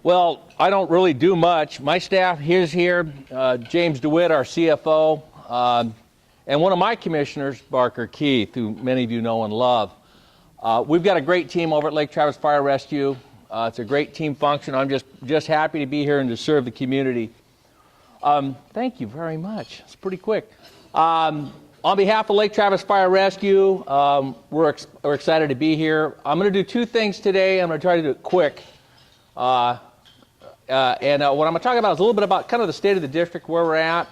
Well, I don't really do much. My staff is here, James DeWitt, our CFO, and one of my commissioners, Barker Keith, who many of you know and love. We've got a great team over at Lake Travis Fire Rescue. It's a great team function. I'm just happy to be here and to serve the community. Thank you very much. It's pretty quick. On behalf of Lake Travis Fire Rescue, we're excited to be here. I'm going to do two things today. I'm going to try to do it quick. What I'm going to talk about is a little bit about kind of the state of the district, where we're at.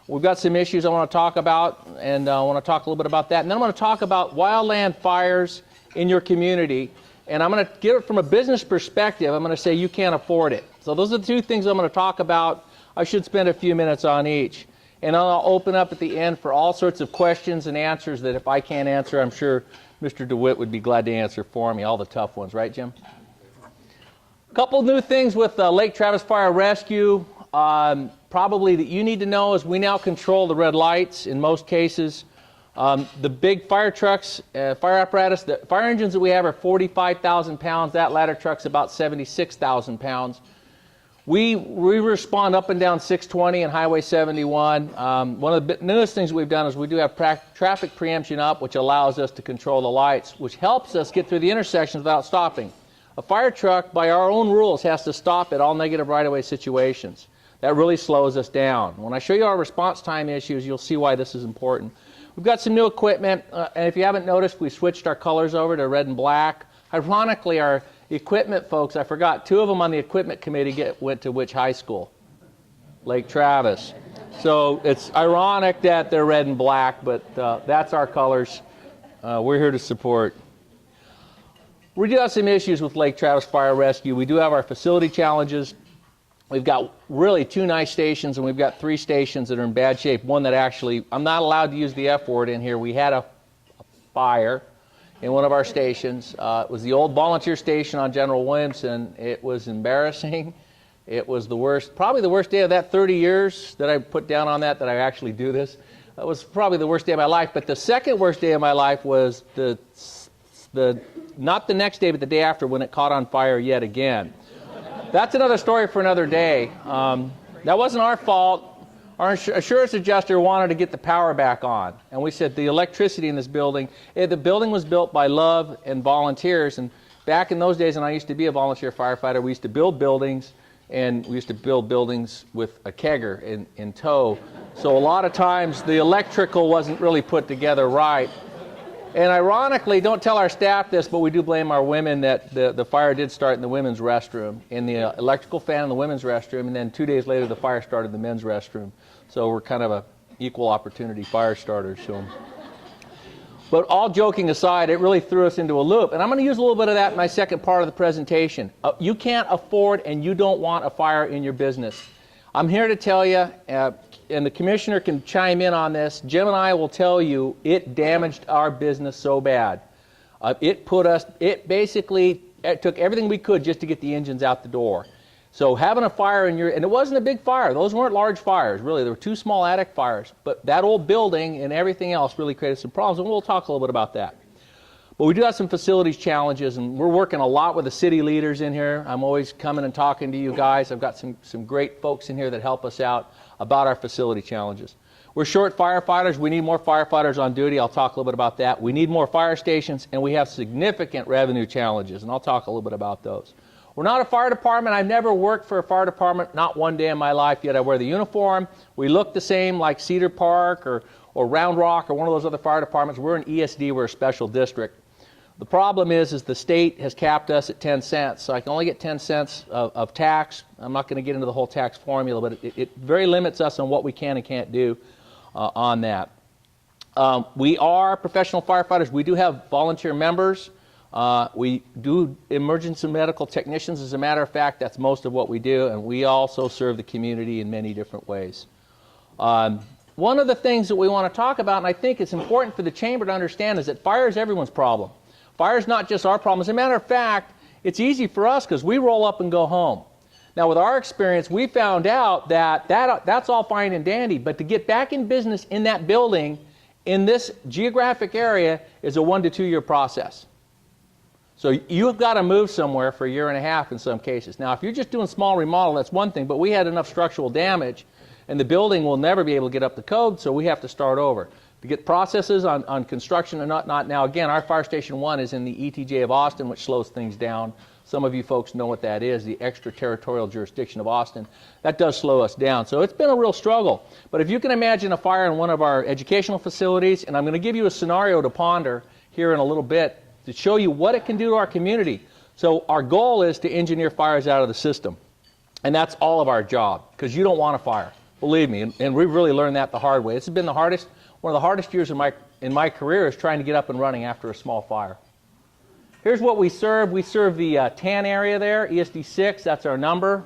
We've got some issues I want to talk about, and I want to talk a little bit about that. And then I'm going to talk about wildland fires in your community. And I'm going to get it from a business perspective. I'm going to say you can't afford it. So those are the two things I'm going to talk about. I should spend a few minutes on each. And I'll open up at the end for all sorts of questions and answers that if I can't answer, I'm sure Mr. DeWitt would be glad to answer for me, all the tough ones. Right, Jim? A couple new things with Lake Travis Fire Rescue. Probably that you need to know is we now control the red lights in most cases. The big fire trucks, fire apparatus, the fire engines that we have are 45,000 pounds. That ladder truck's about 76,000 pounds. We respond up and down 620 and Highway 71. One of the newest things we've done is we do have traffic preemption up, which allows us to control the lights, which helps us get through the intersections without stopping. A fire truck, by our own rules, has to stop at all negative right-of-way situations. That really slows us down. When I show you our response time issues, you'll see why this is important. We've got some new equipment, and if you haven't noticed, we switched our colors over to red and black. Ironically, our equipment folks, I forgot, two of them on the equipment committee went to which high school? Lake Travis. So it's ironic that they're red and black, but that's our colors. We're here to support. We do have some issues with Lake Travis Fire Rescue. We do have our facility challenges. We've got really two nice stations, and we've got three stations that are in bad shape. One that actually, I'm not allowed to use the F word in here. We had a fire in one of our stations. It was the old volunteer station on General Williamson. It was embarrassing. It was the worst, probably the worst day of that 30 years that I put down on that I actually do this. That was probably the worst day of my life. But the second worst day of my life was not the next day, but the day after, when it caught on fire yet again. That's another story for another day. That wasn't our fault. Our assurance adjuster wanted to get the power back on. And we said the electricity in this building, the building was built by love and volunteers. And back in those days, when I used to be a volunteer firefighter, we used to build buildings, and we used to build buildings with a kegger in tow. So a lot of times the electrical wasn't really put together right. And ironically, don't tell our staff this, but we do blame our women that the fire did start in the women's restroom, in the electrical fan in the women's restroom, and then 2 days later the fire started in the men's restroom. So we're kind of a equal opportunity fire starters. So. But all joking aside, it really threw us into a loop. And I'm going to use a little bit of that in my second part of the presentation. You can't afford and you don't want a fire in your business. I'm here to tell you, and the commissioner can chime in on this, Jim and I will tell you, it damaged our business so bad. It took everything we could just to get the engines out the door. So having a fire in and it wasn't a big fire, those weren't large fires, really, there were two small attic fires, but that old building and everything else really created some problems, and we'll talk a little bit about that. But we do have some facilities challenges, and we're working a lot with the city leaders in here. I'm always coming and talking to you guys. I've got some great folks in here that help us out about our facility challenges. We're short firefighters. We need more firefighters on duty. I'll talk a little bit about that. We need more fire stations, and we have significant revenue challenges, and I'll talk a little bit about those. We're not a fire department. I've never worked for a fire department, not one day in my life, yet I wear the uniform. We look the same like Cedar Park or Round Rock or one of those other fire departments. We're an ESD. We're a special district. The problem is the state has capped us at 10 cents, so I can only get 10 cents of tax. I'm not going to get into the whole tax formula, but it very limits us on what we can and can't do on that. We are professional firefighters. We do have volunteer members. We do emergency medical technicians. As a matter of fact, that's most of what we do, and we also serve the community in many different ways. One of the things that we want to talk about, and I think it's important for the chamber to understand, is that fire is everyone's problem. Fire is not just our problem. As a matter of fact, it's easy for us because we roll up and go home. Now, with our experience, we found out that's all fine and dandy, but to get back in business in that building, in this geographic area, is a 1 to 2 year process. So you've got to move somewhere for a year and a half in some cases. Now, if you're just doing small remodel, that's one thing, but we had enough structural damage, and the building will never be able to get up to code, so we have to start over. To get processes on construction and not. Now, again, our Fire Station 1 is in the ETJ of Austin, which slows things down. Some of you folks know what that is, the extraterritorial jurisdiction of Austin. That does slow us down. So it's been a real struggle. But if you can imagine a fire in one of our educational facilities, and I'm going to give you a scenario to ponder here in a little bit to show you what it can do to our community. So our goal is to engineer fires out of the system. And that's all of our job, because you don't want a fire. Believe me, and we've really learned that the hard way. This has been one of the hardest years in my career is trying to get up and running after a small fire. Here's what we serve. We serve the tan area there, ESD 6, that's our number.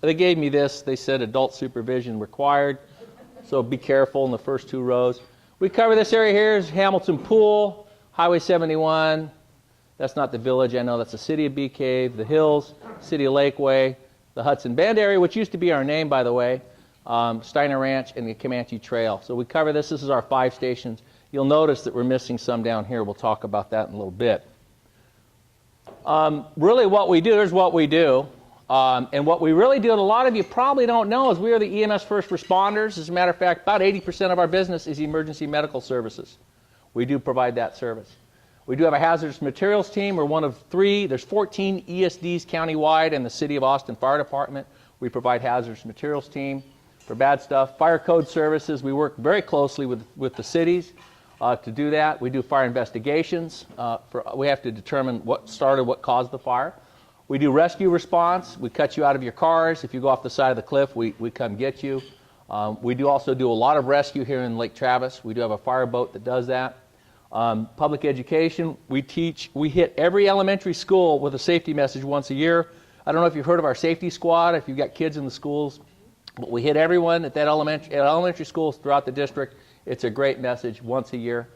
They gave me this. They said adult supervision required, so be careful in the first 2 rows. We cover this area here is Hamilton Pool, Highway 71. That's not the village, I know that's the city of Bee Cave, the Hills, City of Lakeway, the Hudson Bend area, which used to be our name, by the way, Steiner Ranch, and the Comanche Trail. So we cover this. This is our 5 stations. You'll notice that we're missing some down here. We'll talk about that in a little bit. Really what we do, here's what we do. And what we really do, and a lot of you probably don't know, is we are the EMS first responders. As a matter of fact, about 80% of our business is emergency medical services. We do provide that service. We do have a hazardous materials team. We're one of 3. There's 14 ESDs countywide in the City of Austin Fire Department. We provide hazardous materials team for bad stuff. Fire code services, we work very closely with the cities to do that. We do fire investigations. We have to determine what started, what caused the fire. We do rescue response. We cut you out of your cars. If you go off the side of the cliff, we come get you. We do also do a lot of rescue here in Lake Travis. We do have a fire boat that does that. Public education, we hit every elementary school with a safety message once a year. I don't know if you've heard of our safety squad, if you've got kids in the schools, but we hit everyone at elementary schools throughout the district. It's a great message once a year.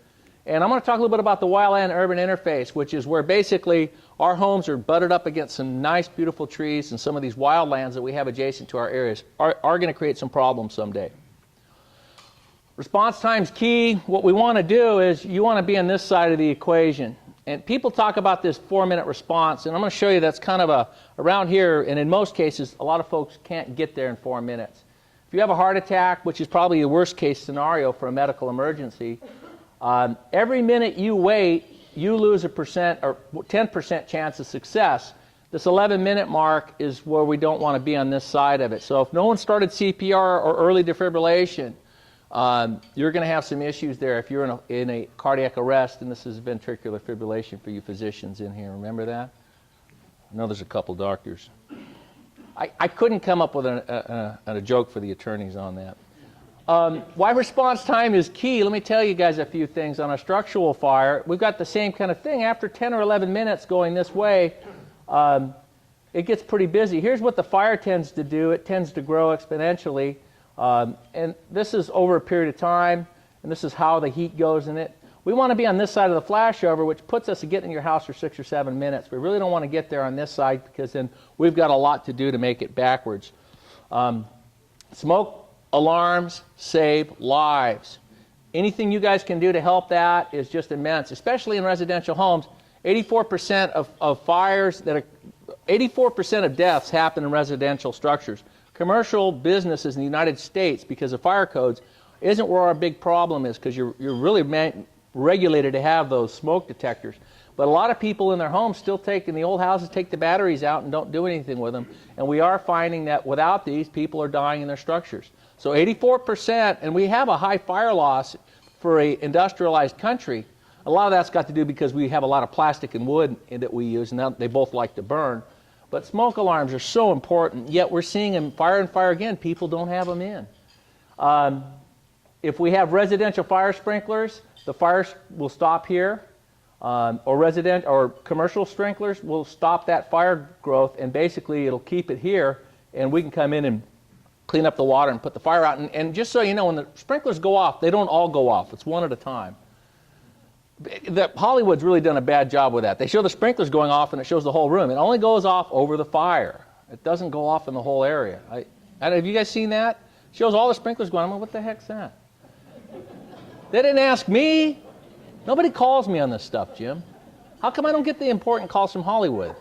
And I'm going to talk a little bit about the wildland-urban interface, which is where basically our homes are butted up against some nice, beautiful trees, and some of these wildlands that we have adjacent to our areas are going to create some problems someday. Response time's key. What we want to do is you want to be on this side of the equation. And people talk about this 4-minute response, and I'm going to show you that's kind of around here, and in most cases, a lot of folks can't get there in 4 minutes. If you have a heart attack, which is probably the worst case scenario for a medical emergency, every minute you wait, you lose a 10% chance of success. This 11-minute mark is where we don't want to be on this side of it. So if no one started CPR or early defibrillation, you're going to have some issues there if you're in a cardiac arrest, and this is ventricular fibrillation for you physicians in here. Remember that? I know there's a couple doctors. I couldn't come up with a joke for the attorneys on that. Why response time is key, let me tell you guys a few things. On a structural fire, we've got the same kind of thing. After 10 or 11 minutes going this way, it gets pretty busy. Here's what the fire tends to do. It tends to grow exponentially. And this is over a period of time, and this is how the heat goes in it. We want to be on this side of the flashover, which puts us to getting in your house for 6 or 7 minutes. We really don't want to get there on this side because then we've got a lot to do to make it backwards. Smoke alarms save lives. Anything you guys can do to help that is just immense, especially in residential homes. 84% of fires 84% of deaths happen in residential structures. Commercial businesses in the United States, because of fire codes, isn't where our big problem is, because you're really regulated to have those smoke detectors. But a lot of people in their homes still in the old houses, take the batteries out and don't do anything with them. And we are finding that without these, people are dying in their structures. So 84%, and we have a high fire loss for an industrialized country. A lot of that's got to do because we have a lot of plastic and wood that we use, and they both like to burn. But smoke alarms are so important, yet we're seeing them fire and fire again. People don't have them in. If we have residential fire sprinklers, the fires will stop here. Or commercial sprinklers will stop that fire growth, and basically it'll keep it here, and we can come in and clean up the water and put the fire out. And just so you know, when the sprinklers go off, they don't all go off. It's one at a time. Hollywood's really done a bad job with that. They show the sprinklers going off, and it shows the whole room. It only goes off over the fire. It doesn't go off in the whole area. Have you guys seen that? It shows all the sprinklers going. I'm like, what the heck's that? They didn't ask me. Nobody calls me on this stuff, Jim. How come I don't get the important calls from Hollywood?